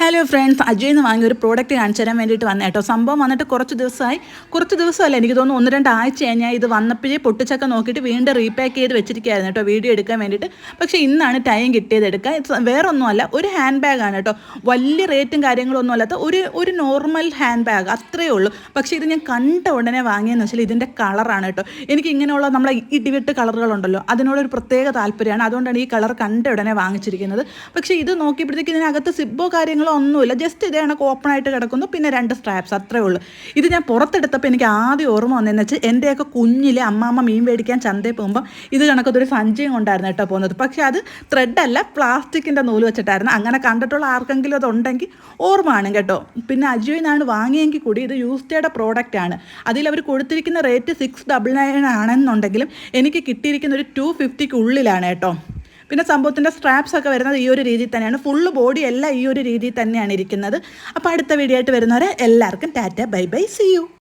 Hello friends, അജയിൽ നിന്ന് വാങ്ങിയ ഒരു പ്രോഡക്റ്റ് കാണിച്ചു തരാൻ വേണ്ടിയിട്ട് വന്ന കേട്ടോ. സംഭവം വന്നിട്ട് കുറച്ച് ദിവസമല്ല, എനിക്ക് തോന്നുന്നു 1-2 ആഴ്ച ഞാൻ ഇത് വന്നപ്പോഴേ പൊട്ടിച്ചൊക്കെ നോക്കിയിട്ട് വീണ്ടും റീപാക്ക് ചെയ്ത് വെച്ചിരിക്കുകയായിരുന്നു കേട്ടോ, വീഡിയോ എടുക്കാൻ വേണ്ടിയിട്ട്. പക്ഷേ ഇന്നാണ് ടൈം കിട്ടിയത് എടുക്കാൻ. വേറൊന്നുമല്ല, ഒരു ഹാൻഡ് ബാഗാണ് കേട്ടോ. വലിയ റേറ്റും കാര്യങ്ങളൊന്നും അല്ലാത്ത ഒരു നോർമൽ ഹാൻഡ് ബാഗ്, അത്രയേ ഉള്ളൂ. പക്ഷേ ഇത് ഞാൻ കണ്ട ഉടനെ വാങ്ങിയെന്ന് വെച്ചാൽ ഇതിൻ്റെ കളറാണ് കേട്ടോ. എനിക്ക് ഇങ്ങനെയുള്ള നമ്മളെ ഇടിവിട്ട് കളറുകളുണ്ടല്ലോ, അതിനോടൊരു പ്രത്യേക താല്പര്യമാണ്. അതുകൊണ്ടാണ് ഈ കളർ കണ്ട ഉടനെ വാങ്ങിച്ചിരിക്കുന്നത്. പക്ഷേ ഇത് നോക്കിയപ്പോഴത്തേക്ക് ഇതിനകത്ത് സിബ്ബോ കാര്യങ്ങളോ ഒന്നുമില്ല, ജസ്റ്റ് ഇത് കണക്ക് ഓപ്പൺ ആയിട്ട് കിടക്കുന്നു, പിന്നെ 2 സ്ട്രാപ്സ്, അത്രേ ഉള്ളൂ. ഇത് ഞാൻ പുറത്തെടുത്തപ്പോൾ എനിക്ക് ആദ്യം ഓർമ്മ വന്നതെന്ന് വെച്ചാൽ എൻ്റെയൊക്കെ കുഞ്ഞിലെ അമ്മാമ്മ മീൻ മേടിക്കാൻ ചന്തയിൽ പോകുമ്പോൾ ഇത് കണക്കത്തൊരു സഞ്ചയം കൊണ്ടായിരുന്നു കേട്ടോ പോകുന്നത്. പക്ഷേ അത് ത്രെഡല്ല, പ്ലാസ്റ്റിക്കിൻ്റെ നൂല് വെച്ചിട്ടായിരുന്നു. അങ്ങനെ കണ്ടിട്ടുള്ള ആർക്കെങ്കിലും അതുണ്ടെങ്കിൽ ഓർമ്മ ആണ് കേട്ടോ. പിന്നെ അജിയോയിൽ നിന്നാണ് വാങ്ങിയെങ്കിൽ കൂടി ഇത് യൂസ്ഡയുടെ പ്രോഡക്റ്റാണ്. അതിലവർ കൊടുത്തിരിക്കുന്ന റേറ്റ് 699 ആണെന്നുണ്ടെങ്കിലും എനിക്ക് കിട്ടിയിരിക്കുന്ന ഒരു 250 ഉള്ളിലാണ് കേട്ടോ. പിന്നെ സംഭവത്തിൻ്റെ സ്ട്രാപ്സ് ഒക്കെ വരുന്നത് ഈ ഒരു രീതിയിൽ തന്നെയാണ്. ഫുള്ള് ബോഡി എല്ലാം ഈ ഒരു രീതിയിൽ തന്നെയാണ് ഇരിക്കുന്നത്. അപ്പോൾ അടുത്ത വീഡിയോ ആയിട്ട് വരുന്നവരെ എല്ലാവർക്കും tata, bye bye, see U.